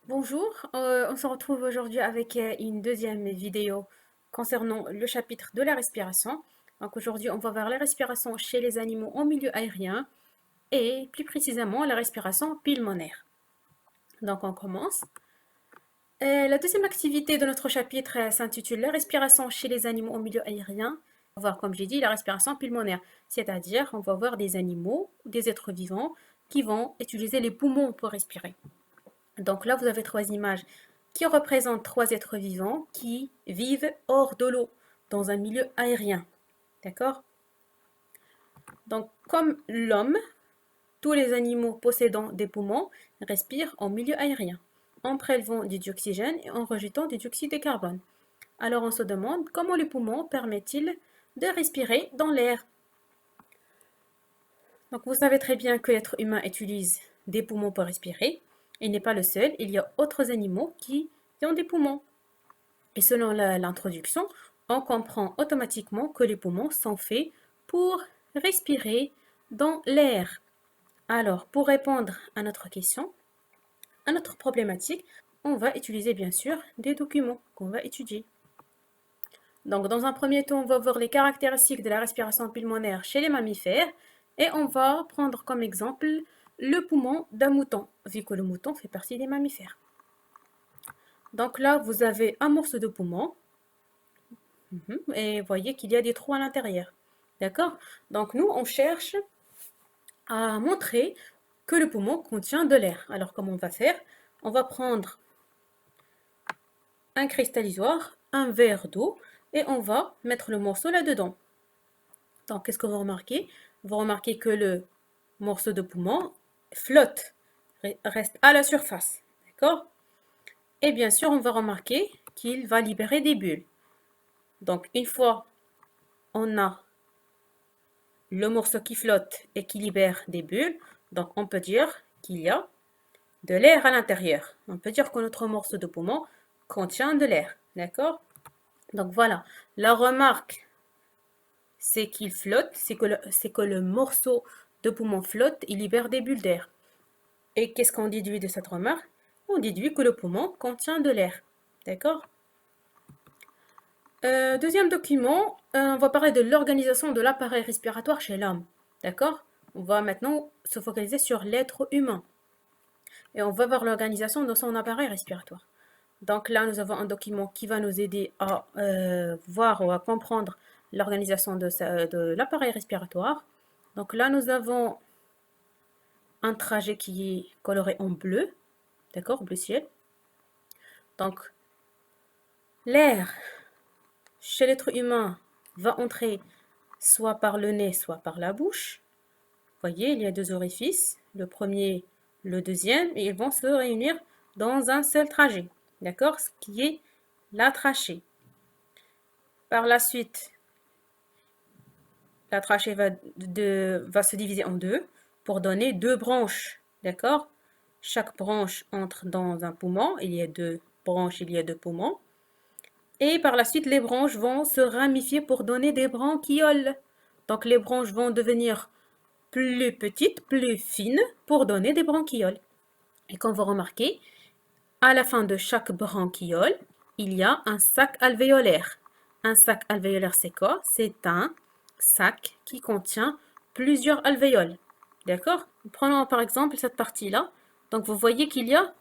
Bonjour, on se retrouve aujourd'hui avec une deuxième vidéo concernant le chapitre de la respiration. Donc aujourd'hui, on va voir la respiration chez les animaux en milieu aérien et plus précisément la respiration pulmonaire. Donc on commence. La deuxième activité de notre chapitre s'intitule la respiration chez les animaux en milieu aérien. On va voir, comme j'ai dit, la respiration pulmonaire, c'est-à-dire on va voir des animaux, des êtres vivants qui vont utiliser les poumons pour respirer. Donc là, vous avez trois images qui représentent trois êtres vivants qui vivent hors de l'eau, dans un milieu aérien. D'accord? Donc, comme l'homme, tous les animaux possédant des poumons respirent en milieu aérien, en prélevant du dioxygène et en rejetant du dioxyde de carbone. Alors, on se demande comment les poumons permettent-ils de respirer dans l'air. Donc, vous savez très bien que l'être humain utilise des poumons pour respirer. Il n'est pas le seul, il y a autres animaux qui ont des poumons. Et selon l'introduction, on comprend automatiquement que les poumons sont faits pour respirer dans l'air. Alors, pour répondre à notre question, à notre problématique, on va utiliser bien sûr des documents qu'on va étudier. Donc, dans un premier temps, on va voir les caractéristiques de la respiration pulmonaire chez les mammifères et on va prendre comme exemple le poumon d'un mouton, vu que le mouton fait partie des mammifères. Donc là, vous avez un morceau de poumon et vous voyez qu'il y a des trous à l'intérieur. D'accord? Donc nous, on cherche à montrer que le poumon contient de l'air. Alors comment on va faire? On va prendre un cristallisoire, un verre d'eau et on va mettre le morceau là-dedans. Donc qu'est-ce que vous remarquez? Vous remarquez que le morceau de poumon flotte, reste à la surface. D'accord? Et bien sûr, on va remarquer qu'il va libérer des bulles. Donc une fois on a le morceau qui flotte et qui libère des bulles, donc on peut dire qu'il y a de l'air à l'intérieur. On peut dire que notre morceau de poumon contient de l'air. D'accord? Donc voilà, la remarque, c'est qu'il flotte, c'est que le morceau de poumon flotte, il libère des bulles d'air. Et qu'est-ce qu'on déduit de cette remarque? On déduit que le poumon contient de l'air. D'accord? Deuxième document, on va parler de l'organisation de l'appareil respiratoire chez l'homme. D'accord? On va maintenant se focaliser sur l'être humain. Et on va voir l'organisation de son appareil respiratoire. Donc là, nous avons un document qui va nous aider à voir ou à comprendre l'organisation de l'appareil respiratoire. Donc là, nous avons un trajet qui est coloré en bleu. D'accord? Bleu ciel. Donc, l'air chez l'être humain va entrer soit par le nez, soit par la bouche. Vous voyez, il y a deux orifices, le premier, le deuxième, et ils vont se réunir dans un seul trajet. D'accord? Ce qui est la trachée. Par la suite, la trachée va se diviser en deux pour donner deux branches. D'accord? Chaque branche entre dans un poumon. Il y a deux branches, il y a deux poumons. Et par la suite, les branches vont se ramifier pour donner des bronchioles. Donc les branches vont devenir plus petites, plus fines pour donner des bronchioles. Et comme vous remarquez, à la fin de chaque bronchiole, il y a un sac alvéolaire. Un sac alvéolaire, c'est quoi? C'est un sac qui contient plusieurs alvéoles. D'accord? Prenons par exemple cette partie-là. Donc vous voyez qu'il y a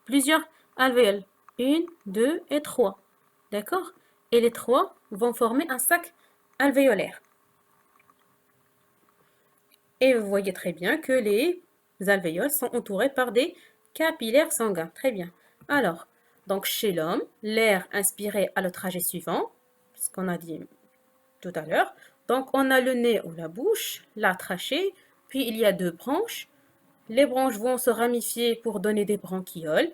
plusieurs alvéoles. Une, deux et trois. D'accord? Et les trois vont former un sac alvéolaire. Et vous voyez très bien que les alvéoles sont entourées par des capillaires sanguins. Très bien. Alors, donc chez l'homme, l'air inspiré a le trajet suivant, ce qu'on a dit tout à l'heure. Donc on a le nez ou la bouche, la trachée, puis il y a deux branches. Les branches vont se ramifier pour donner des bronchioles.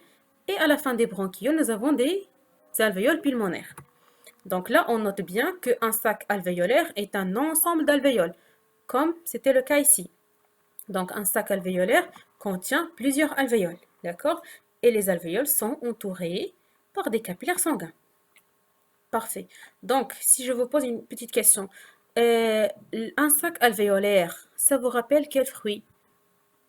Et à la fin des bronchioles, nous avons des alvéoles pulmonaires. Donc là, on note bien qu'un sac alvéolaire est un ensemble d'alvéoles, comme c'était le cas ici. Donc un sac alvéolaire contient plusieurs alvéoles, d'accord? Et les alvéoles sont entourées par des capillaires sanguins. Parfait. Donc, si je vous pose une petite question, un sac alvéolaire, ça vous rappelle quel fruit?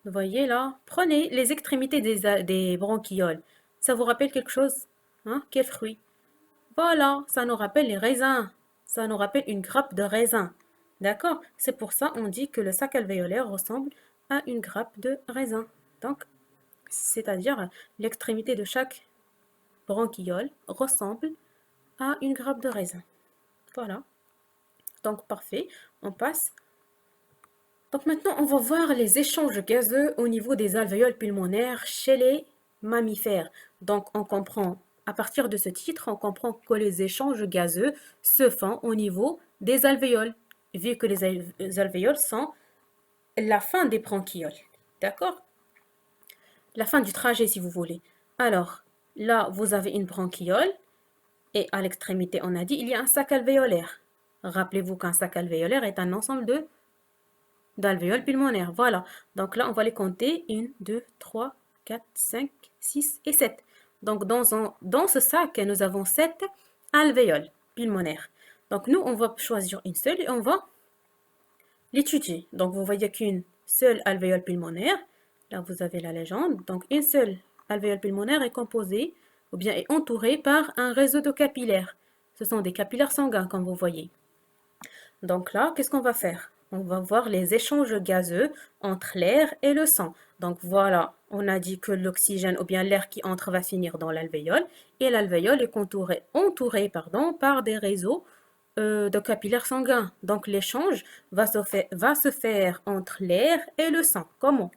Vous voyez là? Prenez les extrémités des bronchioles. Ça vous rappelle quelque chose? Hein? Quel fruit? Voilà, ça nous rappelle les raisins. Ça nous rappelle une grappe de raisin. D'accord? C'est pour ça on dit que le sac alvéolaire ressemble à une grappe de raisin. Donc, c'est-à-dire l'extrémité de chaque bronchiole ressemble à une grappe de raisin. Voilà. Donc, parfait. On passe. Donc, maintenant, on va voir les échanges gazeux au niveau des alvéoles pulmonaires chez les mammifères. Donc, on comprend, à partir de ce titre, on comprend que les échanges gazeux se font au niveau des alvéoles, vu que les alvéoles sont la fin des bronchioles. D'accord? La fin du trajet, si vous voulez. Alors, là, vous avez une bronchiole et à l'extrémité, on a dit, il y a un sac alvéolaire. Rappelez-vous qu'un sac alvéolaire est un ensemble d'alvéoles pulmonaires. Voilà. Donc là, on va les compter. 1, 2, 3, 4, 5, 6 et 7. Donc dans ce sac, nous avons 7 alvéoles pulmonaires. Donc nous, on va choisir une seule et on va l'étudier. Donc vous voyez qu'une seule alvéole pulmonaire. Là, vous avez la légende. Donc une seule alvéole pulmonaire est composée ou bien est entourée par un réseau de capillaires. Ce sont des capillaires sanguins, comme vous voyez. Donc là, qu'est-ce qu'on va faire? On va voir les échanges gazeux entre l'air et le sang. Donc voilà, on a dit que l'oxygène ou bien l'air qui entre va finir dans l'alvéole et l'alvéole est entourée par des réseaux de capillaires sanguins. Donc l'échange va se faire entre l'air et le sang. Comment?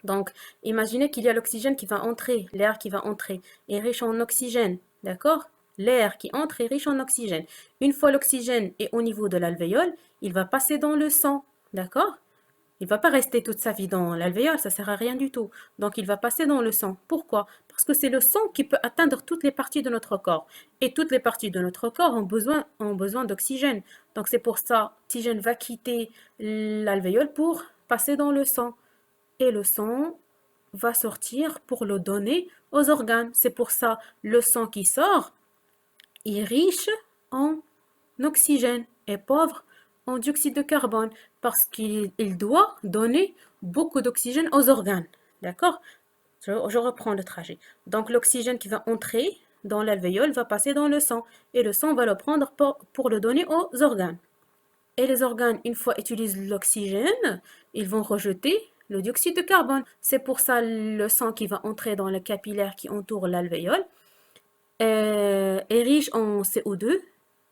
Donc imaginez qu'il y a l'oxygène qui va entrer, l'air qui va entrer, est riche en oxygène, d'accord? L'air qui entre est riche en oxygène. Une fois l'oxygène est au niveau de l'alvéole, il va passer dans le sang, d'accord? Il ne va pas rester toute sa vie dans l'alvéole, ça ne sert à rien du tout. Donc il va passer dans le sang. Pourquoi? Parce que c'est le sang qui peut atteindre toutes les parties de notre corps. Et toutes les parties de notre corps ont besoin d'oxygène. Donc c'est pour ça, l'oxygène va quitter l'alvéole pour passer dans le sang. Et le sang va sortir pour le donner aux organes. C'est pour ça, le sang qui sort est riche en oxygène et pauvre en dioxyde de carbone parce qu'il doit donner beaucoup d'oxygène aux organes. D'accord? Je reprends le trajet. Donc l'oxygène qui va entrer dans l'alvéole va passer dans le sang et le sang va le prendre pour le donner aux organes. Et les organes, une fois utilisent l'oxygène, ils vont rejeter le dioxyde de carbone. C'est pour ça le sang qui va entrer dans le capillaire qui entoure l'alvéole est riche en CO2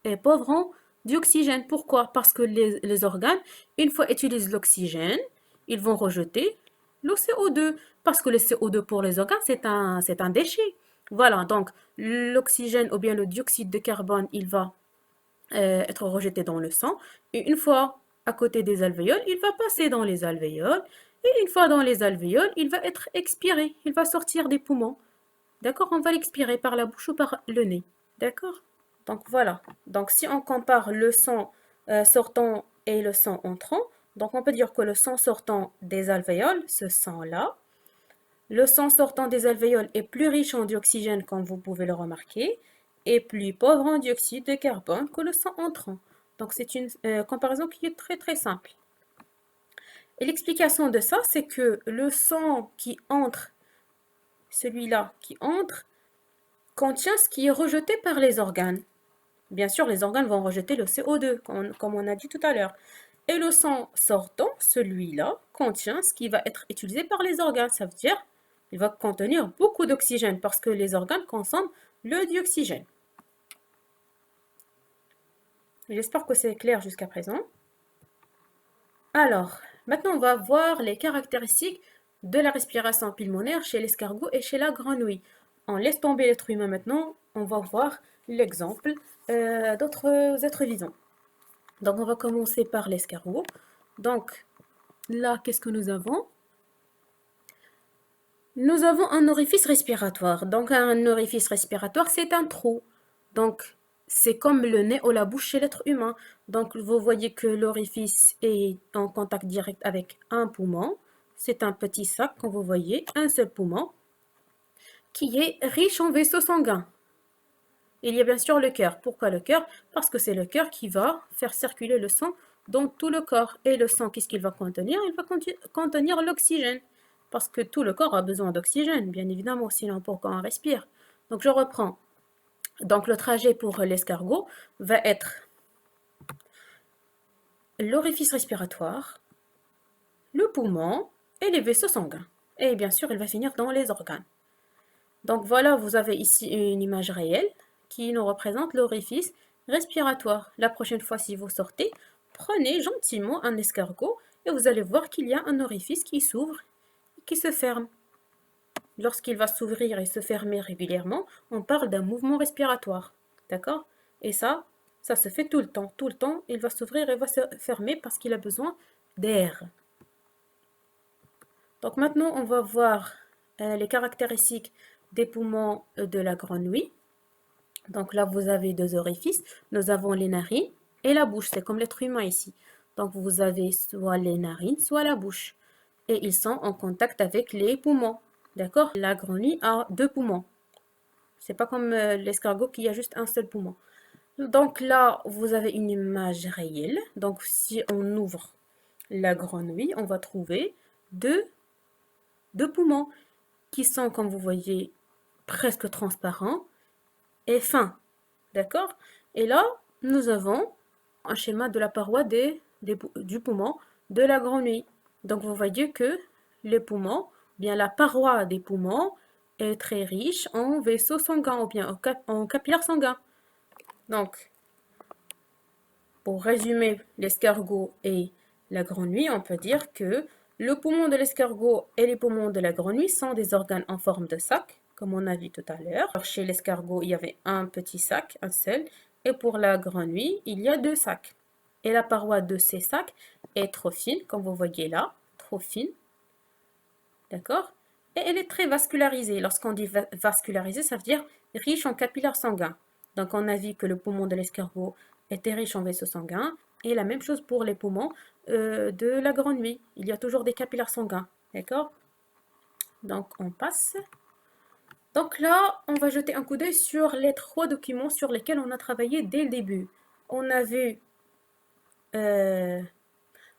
et pauvre en dioxygène. Pourquoi? Parce que les organes, une fois utilisent l'oxygène, ils vont rejeter le CO2. Parce que le CO2 pour les organes, c'est un déchet. Voilà, donc l'oxygène ou bien le dioxyde de carbone, il va être rejeté dans le sang. Et une fois à côté des alvéoles, il va passer dans les alvéoles. Et une fois dans les alvéoles, il va être expiré. Il va sortir des poumons. D'accord? On va l'expirer par la bouche ou par le nez. D'accord? Donc voilà. Donc si on compare le sang sortant et le sang entrant, donc on peut dire que le sang sortant des alvéoles, ce sang-là, le sang sortant des alvéoles est plus riche en dioxygène, comme vous pouvez le remarquer, et plus pauvre en dioxyde de carbone que le sang entrant. Donc c'est une comparaison qui est très très simple. Et l'explication de ça, c'est que le sang qui entre, celui-là qui entre, contient ce qui est rejeté par les organes. Bien sûr, les organes vont rejeter le CO2, comme on a dit tout à l'heure. Et le sang sortant, celui-là, contient ce qui va être utilisé par les organes. Ça veut dire il va contenir beaucoup d'oxygène parce que les organes consomment le dioxygène. J'espère que c'est clair jusqu'à présent. Alors, maintenant on va voir les caractéristiques de la respiration pulmonaire chez l'escargot et chez la grenouille. On laisse tomber l'être humain maintenant, on va voir l'exemple d'autres êtres vivants. Donc on va commencer par l'escargot. Donc là, qu'est-ce que nous avons? Nous avons un orifice respiratoire. Donc un orifice respiratoire, c'est un trou. Donc c'est comme le nez ou la bouche chez l'être humain. Donc vous voyez que l'orifice est en contact direct avec un poumon. C'est un petit sac, comme vous voyez, un seul poumon, qui est riche en vaisseaux sanguins. Il y a bien sûr le cœur. Pourquoi le cœur? Parce que c'est le cœur qui va faire circuler le sang dans tout le corps. Et le sang, qu'est-ce qu'il va contenir? Il va contenir l'oxygène. parce que tout le corps a besoin d'oxygène, bien évidemment, sinon pourquoi on respire? Donc je reprends. Donc le trajet pour l'escargot va être l'orifice respiratoire, le poumon et les vaisseaux sanguins. Et bien sûr, il va finir dans les organes. Donc voilà, vous avez ici une image réelle qui nous représente l'orifice respiratoire. La prochaine fois, si vous sortez, prenez gentiment un escargot et vous allez voir qu'il y a un orifice qui s'ouvre et qui se ferme. Lorsqu'il va s'ouvrir et se fermer régulièrement, on parle d'un mouvement respiratoire. D'accord? Et ça se fait tout le temps. Tout le temps, il va s'ouvrir et va se fermer parce qu'il a besoin d'air. Donc maintenant, on va voir les caractéristiques des poumons de la grenouille. Donc là, vous avez deux orifices. Nous avons les narines et la bouche. C'est comme l'être humain ici. Donc vous avez soit les narines, soit la bouche. Et ils sont en contact avec les poumons. D'accord? La grenouille a deux poumons. C'est pas comme l'escargot qui a juste un seul poumon. Donc là, vous avez une image réelle. Donc si on ouvre la grenouille, on va trouver deux poumons qui sont, comme vous voyez, presque transparents et fins. D'accord? Et là, nous avons un schéma de la paroi du poumon de la grenouille. Donc vous voyez que les poumons, bien la paroi des poumons est très riche en vaisseaux sanguins ou bien en capillaires sanguins. Donc, pour résumer l'escargot et la grenouille, on peut dire que le poumon de l'escargot et les poumons de la grenouille sont des organes en forme de sac, comme on a vu tout à l'heure. Chez l'escargot, il y avait un petit sac, un seul, et pour la grenouille, il y a deux sacs. Et la paroi de ces sacs est trop fine, comme vous voyez là, trop fine. D'accord? Et elle est très vascularisée. Lorsqu'on dit vascularisée, ça veut dire riche en capillaires sanguins. Donc on a vu que le poumon de l'escargot était riche en vaisseaux sanguins. Et la même chose pour les poumons de la grenouille. Il y a toujours des capillaires sanguins. D'accord? Donc on passe. Donc là, on va jeter un coup d'œil sur les trois documents sur lesquels on a travaillé dès le début. On a vu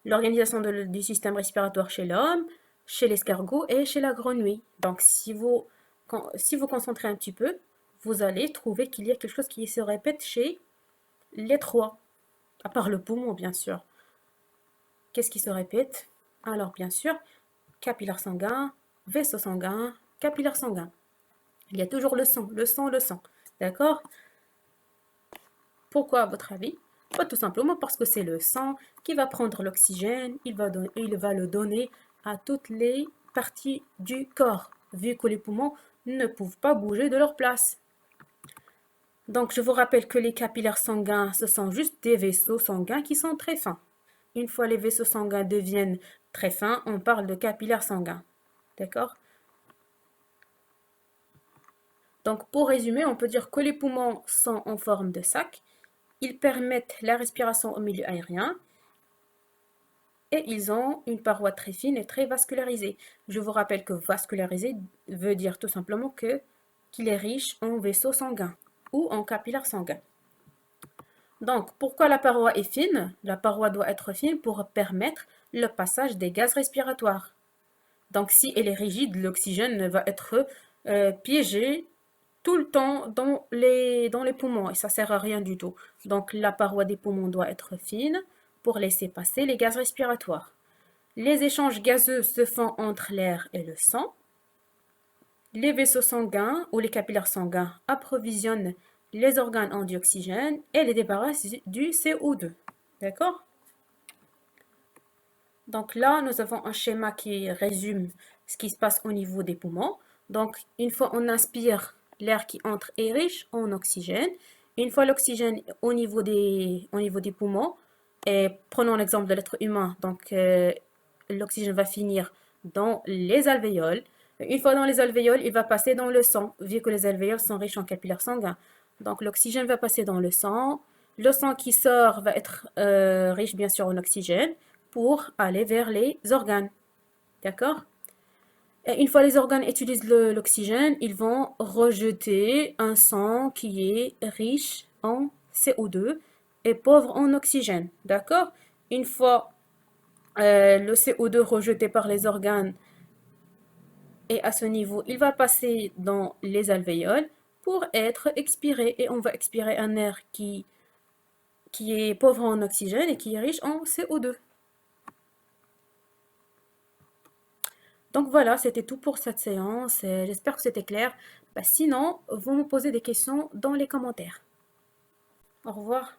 l'organisation du système respiratoire chez l'homme, chez l'escargot et chez la grenouille. Donc si vous concentrez un petit peu, vous allez trouver qu'il y a quelque chose qui se répète chez les trois, à part le poumon bien sûr. Qu'est-ce qui se répète? Alors bien sûr, capillaire sanguin, vaisseau sanguin, capillaire sanguin. Il y a toujours le sang, le sang, le sang. D'accord? Pourquoi à votre avis? Pas tout simplement parce que c'est le sang qui va prendre l'oxygène, il va le donner à toutes les parties du corps, vu que les poumons ne peuvent pas bouger de leur place. Donc je vous rappelle que les capillaires sanguins, ce sont juste des vaisseaux sanguins qui sont très fins. Une fois les vaisseaux sanguins deviennent très fins, on parle de capillaires sanguins. D'accord? Donc pour résumer, on peut dire que les poumons sont en forme de sac. Ils permettent la respiration au milieu aérien et ils ont une paroi très fine et très vascularisée. Je vous rappelle que vascularisé veut dire tout simplement qu'il est riche en vaisseaux sanguins ou en capillaires sanguins. Donc, pourquoi la paroi est fine? La paroi doit être fine pour permettre le passage des gaz respiratoires. Donc, si elle est rigide, l'oxygène va être piégé tout le temps dans les poumons et ça ne sert à rien du tout. Donc la paroi des poumons doit être fine pour laisser passer les gaz respiratoires. Les échanges gazeux se font entre l'air et le sang. Les vaisseaux sanguins ou les capillaires sanguins approvisionnent les organes en dioxygène et les débarrassent du CO2. D'accord? Donc là, nous avons un schéma qui résume ce qui se passe au niveau des poumons. Donc, une fois on inspire, l'air qui entre est riche en oxygène. Une fois l'oxygène au niveau des poumons, et prenons l'exemple de l'être humain, donc l'oxygène va finir dans les alvéoles. Une fois dans les alvéoles, il va passer dans le sang, vu que les alvéoles sont riches en capillaires sanguins. Donc l'oxygène va passer dans le sang. Le sang qui sort va être riche bien sûr en oxygène pour aller vers les organes. D'accord? Et une fois les organes utilisent l'oxygène, ils vont rejeter un sang qui est riche en CO2 et pauvre en oxygène. D'accord? Une fois le CO2 rejeté par les organes Et à ce niveau, il va passer dans les alvéoles pour être expiré. Et on va expirer un air qui est pauvre en oxygène et qui est riche en CO2. Donc voilà, c'était tout pour cette séance. J'espère que c'était clair. Sinon, vous me posez des questions dans les commentaires. Au revoir.